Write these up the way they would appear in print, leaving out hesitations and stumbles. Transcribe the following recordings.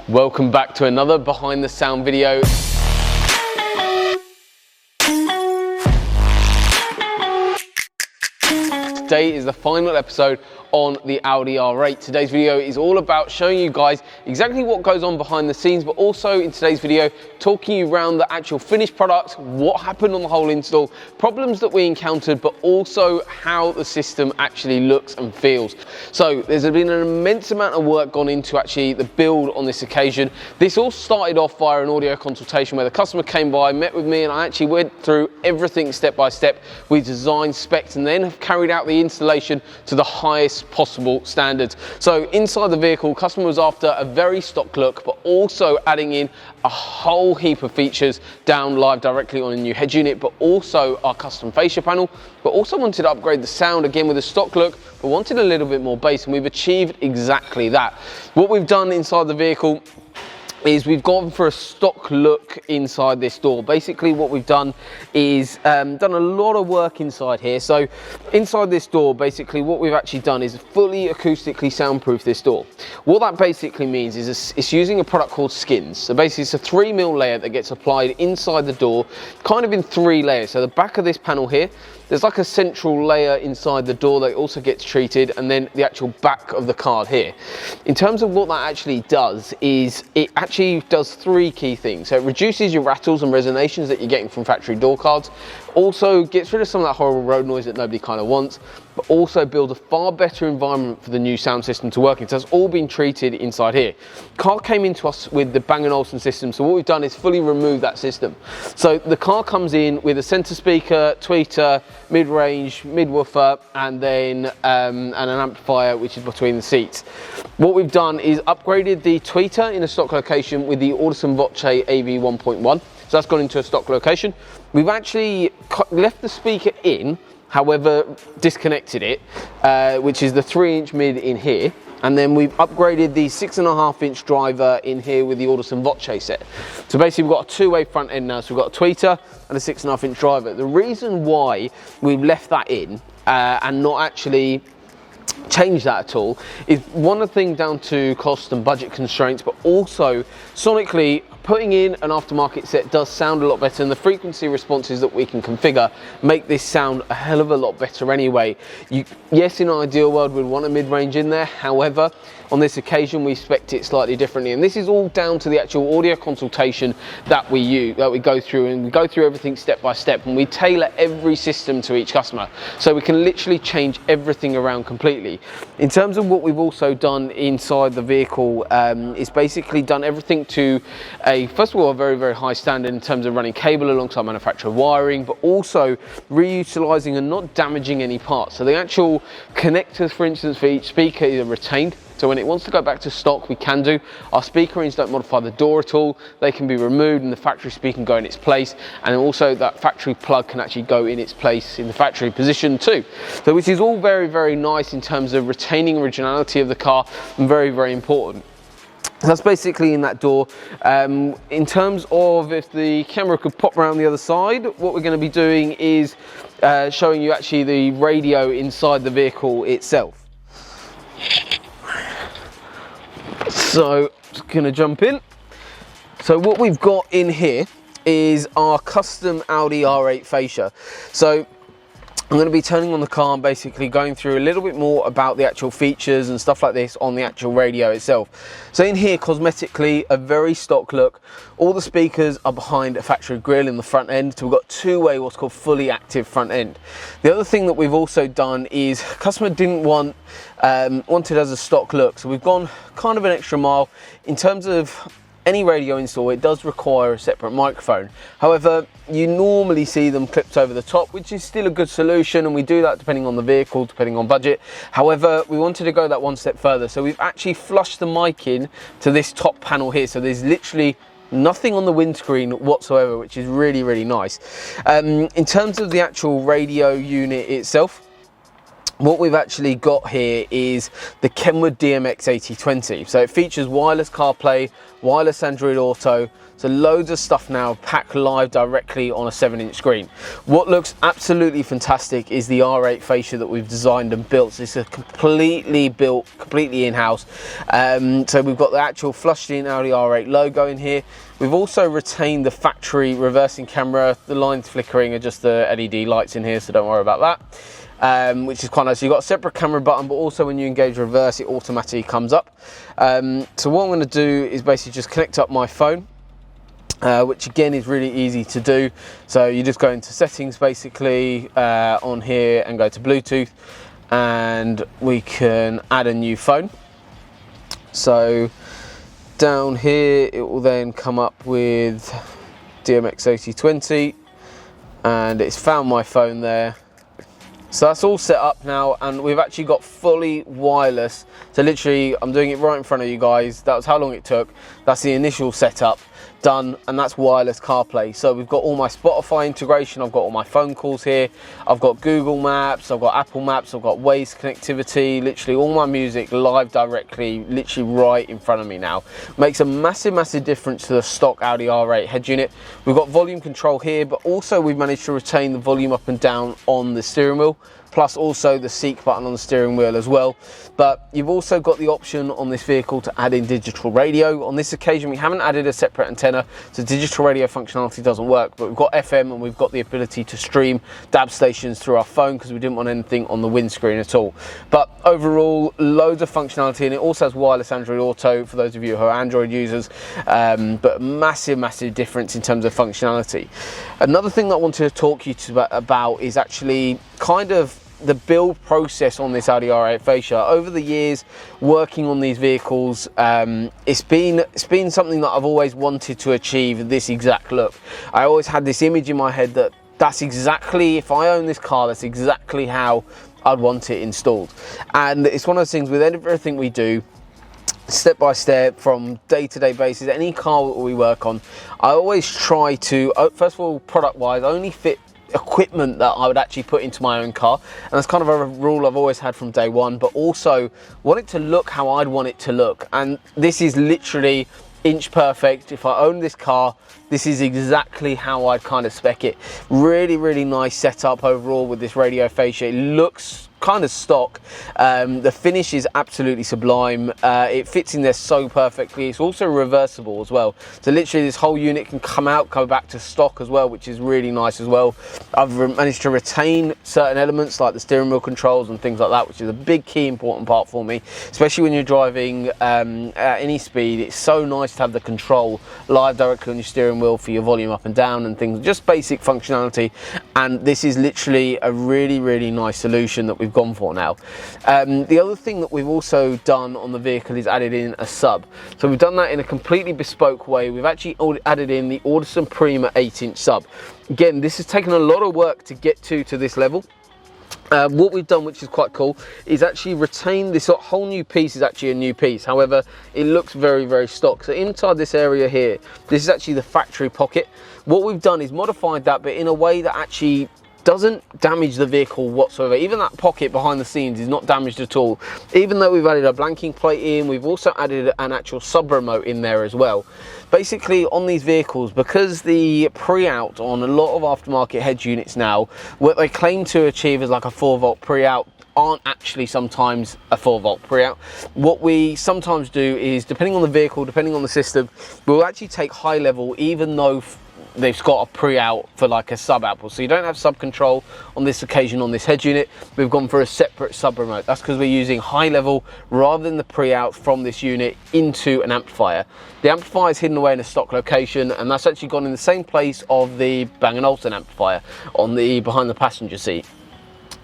Welcome back to another behind the sound video. Today is the final episode on the Audi R8. Today's video is all about showing you guys exactly what goes on behind the scenes, but also in today's video talking you around the actual finished product, what happened on the whole install, problems that we encountered, but also how the system actually looks and feels. So there's been an immense amount of work gone into actually the build on this occasion. This all started off via an audio consultation where the customer came by, met with me, and I actually went through everything step by step. We designed specs and then have carried out the installation to the highest possible standards. So inside the vehicle, customer was after a very stock look, but also adding in a whole heap of features down live directly on a new head unit, but also our custom fascia panel, but also wanted to upgrade the sound again with a stock look, but wanted a little bit more bass, and we've achieved exactly that. What we've done inside the vehicle is we've gone for a stock look inside this door. Basically what we've done is done a lot of work inside here. So inside this door, basically what we've actually done is fully acoustically soundproof this door. What that basically means is it's using a product called skins. So basically it's a 3mm layer that gets applied inside the door, kind of in 3 layers. So the back of this panel here, there's like a central layer inside the door that also gets treated, and then the actual back of the card here. In terms of what that actually does is it actually does 3 key things. So it reduces your rattles and resonations that you're getting from factory door cards, also gets rid of some of that horrible road noise that nobody kind of wants, but also builds a far better environment for the new sound system to work in. So it's all been treated inside here. Car came into us with the Bang & Olufsen system, so what we've done is fully remove that system. So the car comes in with a center speaker, tweeter, mid-range, mid-woofer, and then and an amplifier which is between the seats. What we've done is upgraded the tweeter in a stock location with the Audison Voce AV 1.1. So that's gone into a stock location. We've actually left the speaker in, however disconnected it, which is the 3-inch mid in here. And then we've upgraded the 6.5-inch driver in here with the Audison Voce set. So basically we've got a 2-way front end now. So we've got a tweeter and a 6.5-inch driver. The reason why we've left that in and not actually change that at all is one of the things down to cost and budget constraints, but also sonically putting in an aftermarket set does sound a lot better, and the frequency responses that we can configure make this sound a hell of a lot better anyway. Yes, in an ideal world we'd want a mid-range in there, however on this occasion we spec'd it slightly differently, and this is all down to the actual audio consultation that we go through, and we go through everything step by step, and we tailor every system to each customer, so we can literally change everything around completely. In terms of what we've also done inside the vehicle is basically done everything to first of all a very, very high standard in terms of running cable alongside manufacturer wiring, but also reutilizing and not damaging any parts. So the actual connectors, for instance, for each speaker are retained. So when it wants to go back to stock, we can do. Our speaker rings don't modify the door at all. They can be removed and the factory speaker can go in its place. And also that factory plug can actually go in its place in the factory position too. So which is all very, very nice in terms of retaining originality of the car, and very, very important. That's basically in that door. In terms of if the camera could pop around the other side, what we're going to be doing is showing you actually the radio inside the vehicle itself. So just going to jump in. So what we've got in here is our custom Audi R8 fascia. So I'm going to be turning on the car and basically going through a little bit more about the actual features and stuff like this on the actual radio itself. So in here, cosmetically, a very stock look. All the speakers are behind a factory grille in the front end, so we've got 2-way what's called fully active front end. The other thing that we've also done is customer didn't want wanted as a stock look, so we've gone kind of an extra mile in terms of any radio install. It does require a separate microphone. However, you normally see them clipped over the top, which is still a good solution, and we do that depending on the vehicle, depending on budget. However, we wanted to go that one step further, so we've actually flushed the mic in to this top panel here, so there's literally nothing on the windscreen whatsoever, which is really, really nice. In terms of the actual radio unit itself, what we've actually got here is the Kenwood DMX8020. So it features wireless CarPlay, wireless Android Auto, so loads of stuff now packed live directly on a 7-inch screen. What looks absolutely fantastic is the R8 fascia that we've designed and built. So it's a completely built, completely in-house. So we've got the actual flushed in Audi R8 logo in here. We've also retained the factory reversing camera. The lines flickering are just the LED lights in here, so don't worry about that. Which is quite nice. You've got a separate camera button, but also when you engage reverse, it automatically comes up. So what I'm going to do is basically just connect up my phone, which again is really easy to do. So you just go into settings basically on here and go to Bluetooth, and we can add a new phone. So down here it will then come up with DMX8020, and it's found my phone there. So that's all set up now, and we've actually got fully wireless. So literally, I'm doing it right in front of you guys. That was how long it took. That's the initial setup done, and that's wireless CarPlay. So we've got all my Spotify integration, I've got all my phone calls here, I've got Google Maps, I've got Apple Maps, I've got Waze connectivity, literally all my music live directly, literally right in front of me now. Makes a massive difference to the stock Audi R8 head unit. We've got volume control here, but also we've managed to retain the volume up and down on the steering wheel, plus also the seek button on the steering wheel as well. But you've also got the option on this vehicle to add in digital radio. On this occasion we haven't added a separate antenna, so digital radio functionality doesn't work, but we've got FM and we've got the ability to stream DAB stations through our phone because we didn't want anything on the windscreen at all. But overall, loads of functionality, and it also has wireless Android Auto for those of you who are Android users, but massive difference in terms of functionality. Another thing that I wanted to talk to you about is actually kind of the build process on this Audi R8 fascia. Over the years working on these vehicles, it's been something that I've always wanted to achieve, this exact look. I always had this image in my head that that's exactly, if I own this car, that's exactly how I'd want it installed. And it's one of those things with everything we do, step by step, from day-to-day basis, any car that we work on, I always try to, first of all, product-wise, only fit equipment that I would actually put into my own car, and that's kind of a rule I've always had from day one, but also want it to look how I'd want it to look. And this is literally inch perfect. If I own this car, this is exactly how I'd kind of spec it. Really nice setup overall with this radio fascia. It looks kind of stock. The finish is absolutely sublime. It fits in there so perfectly. It's also reversible as well, so literally this whole unit can come back to stock as well, which is really nice as well. I've managed to retain certain elements like the steering wheel controls and things like that, which is a big key important part for me, especially when you're driving at any speed. It's so nice to have the control live directly on your steering wheel for your volume up and down and things, just basic functionality. And this is literally a really nice solution that we've gone for now. The other thing that we've also done on the vehicle is added in a sub. So we've done that in a completely bespoke way. We've actually added in the Audison Prima 8-inch sub. Again, this has taken a lot of work to get to this level. What we've done, which is quite cool, is actually retain this whole new piece. Is actually a new piece, however it looks very stock. So inside this area here, this is actually the factory pocket. What we've done is modified that, but in a way that actually doesn't damage the vehicle whatsoever. Even that pocket behind the scenes is not damaged at all. Even though we've added a blanking plate in, we've also added an actual sub remote in there as well. Basically on these vehicles, because the pre-out on a lot of aftermarket head units now, what they claim to achieve is like a 4-volt pre-out, aren't actually sometimes a 4-volt pre-out. What we sometimes do is, depending on the vehicle, depending on the system, we'll actually take high level, even though they've got a pre-out for like a sub output. So you don't have sub control on this occasion on this head unit. We've gone for a separate sub remote. That's because we're using high level rather than the pre-out from this unit into an amplifier. The amplifier is hidden away in a stock location, and that's actually gone in the same place of the Bang & Olufsen amplifier on the behind the passenger seat.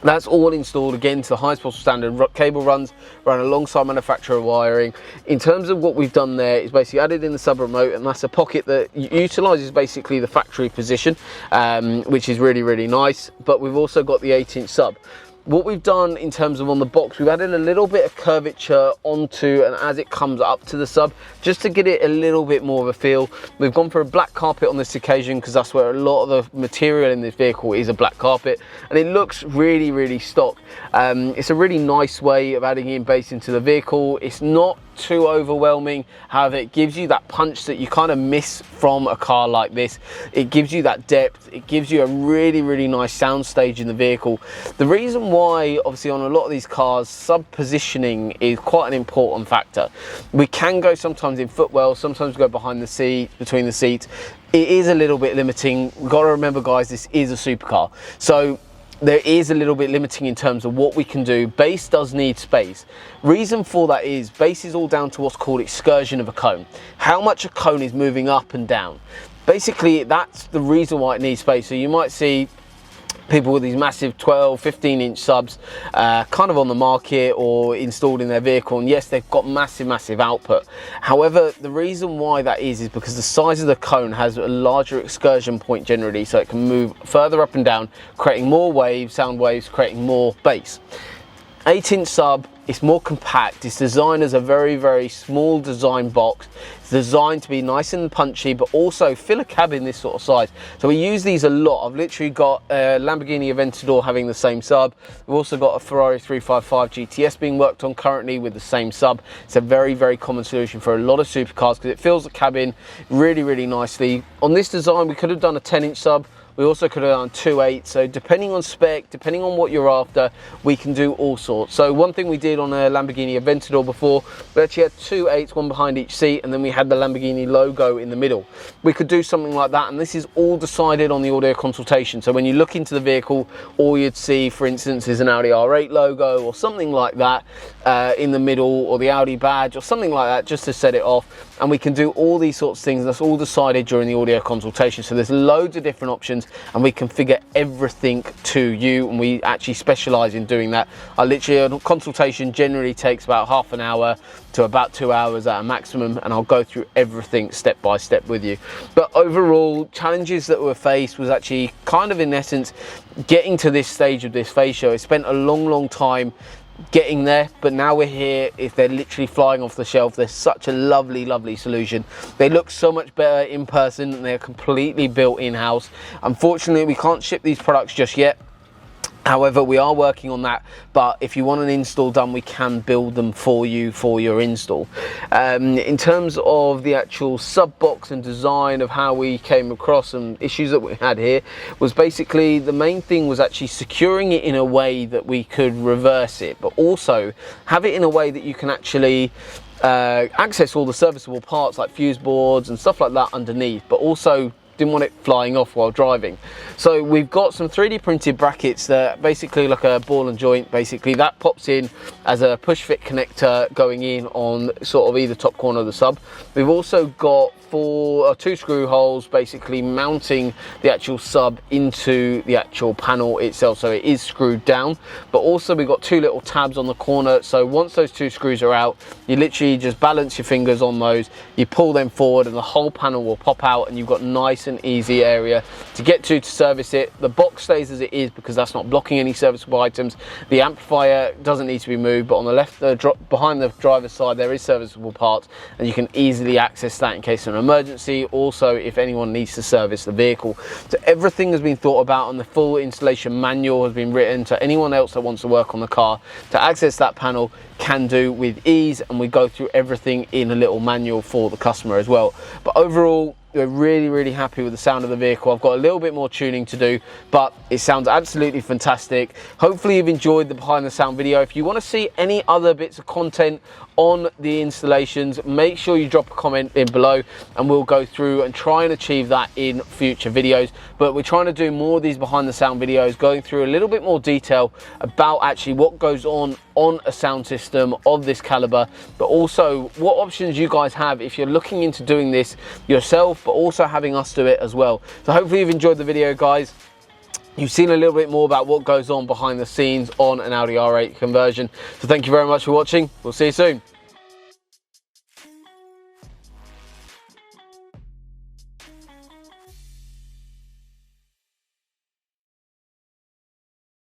That's all installed again to the highest possible standard. Cable runs run alongside manufacturer wiring. In terms of what we've done there is basically added in the sub remote, and that's a pocket that utilises basically the factory position, which is really nice. But we've also got the 8-inch sub. what we've done in terms of on the box, we've added a little bit of curvature onto and as it comes up to the sub, just to get it a little bit more of a feel. We've gone for a black carpet on this occasion because that's where a lot of the material in this vehicle is, a black carpet, and it looks really, really stock. It's a really nice way of adding in bass into the vehicle. It's not too overwhelming, however it gives you that punch that you kind of miss from a car like this. It gives you that depth, it gives you a really, really nice sound stage in the vehicle. The reason why, obviously, on a lot of these cars, sub positioning is quite an important factor. We can go sometimes in footwell, sometimes go behind the seat, between the seats. It is a little bit limiting. We've got to remember, guys, this is a supercar, so there is a little bit limiting in terms of what we can do. Bass does need space. Reason for that is bass is all down to what's called excursion of a cone. How much a cone is moving up and down. Basically, that's the reason why it needs space. So you might see people with these massive 12, 15-inch subs kind of on the market or installed in their vehicle, and yes, they've got massive output. However, the reason why that is because the size of the cone has a larger excursion point generally, so it can move further up and down, creating more waves, sound waves, creating more bass. 8-inch sub, it's more compact. It's designed as a very, very small design box. It's designed to be nice and punchy, but also fill a cabin this sort of size. So we use these a lot. I've literally got a Lamborghini Aventador having the same sub. We've also got a Ferrari 355 GTS being worked on currently with the same sub. It's a very, very common solution for a lot of supercars because it fills the cabin really, really nicely. On this design, we could have done a 10-inch sub. We also could have done 2.8, so depending on spec, depending on what you're after, we can do all sorts. So one thing we did on a Lamborghini Aventador before, we actually had 2.8s, one behind each seat, and then we had the Lamborghini logo in the middle. We could do something like that, and this is all decided on the audio consultation. So when you look into the vehicle, all you'd see, for instance, is an Audi R8 logo or something like that in the middle, or the Audi badge or something like that, just to set it off. And we can do all these sorts of things. That's all decided during the audio consultation. So there's loads of different options, and we configure everything to you, and we actually specialize in doing that. A consultation generally takes about half an hour to about 2 hours at a maximum, and I'll go through everything step by step with you. But overall, challenges that were faced was actually kind of, in essence, getting to this stage of this fascia. I spent a long time getting there, but now we're here. If they're literally flying off the shelf, they're such a lovely solution. They look so much better in person, and they're completely built in-house. Unfortunately, we can't ship these products just yet. However, we are working on that, but if you want an install done, we can build them for you for your install. In terms of the actual sub box and design of how we came across some issues that we had here, was basically the main thing was actually securing it in a way that we could reverse it, but also have it in a way that you can actually access all the serviceable parts like fuse boards and stuff like that underneath, but also didn't want it flying off while driving. So we've got some 3D printed brackets that basically like a ball and joint, basically that pops in as a push fit connector going in on sort of either top corner of the sub. We've also got 2 screw holes basically mounting the actual sub into the actual panel itself, so it is screwed down. But also we've got 2 little tabs on the corner, so once those 2 screws are out, you literally just balance your fingers on those, you pull them forward, and the whole panel will pop out, and you've got nice and easy area to get to service it. The box stays as it is because that's not blocking any serviceable items. The amplifier doesn't need to be moved, but on the left, behind the driver's side, there is serviceable parts, and you can easily access that in case of an emergency. Also, if anyone needs to service the vehicle. So everything has been thought about, and the full installation manual has been written, so anyone else that wants to work on the car to access that panel can do with ease, and we go through everything in a little manual for the customer as well. But overall, we're really happy with the sound of the vehicle. I've got a little bit more tuning to do, but it sounds absolutely fantastic. Hopefully you've enjoyed the behind the sound video. If you want to see any other bits of content on the installations, make sure you drop a comment in below, and we'll go through and try and achieve that in future videos. But we're trying to do more of these behind the sound videos, going through a little bit more detail about actually what goes on a sound system of this caliber, but also what options you guys have if you're looking into doing this yourself, but also having us do it as well. So hopefully you've enjoyed the video, guys. You've seen a little bit more about what goes on behind the scenes on an Audi R8 conversion. So thank you very much for watching. We'll see you soon.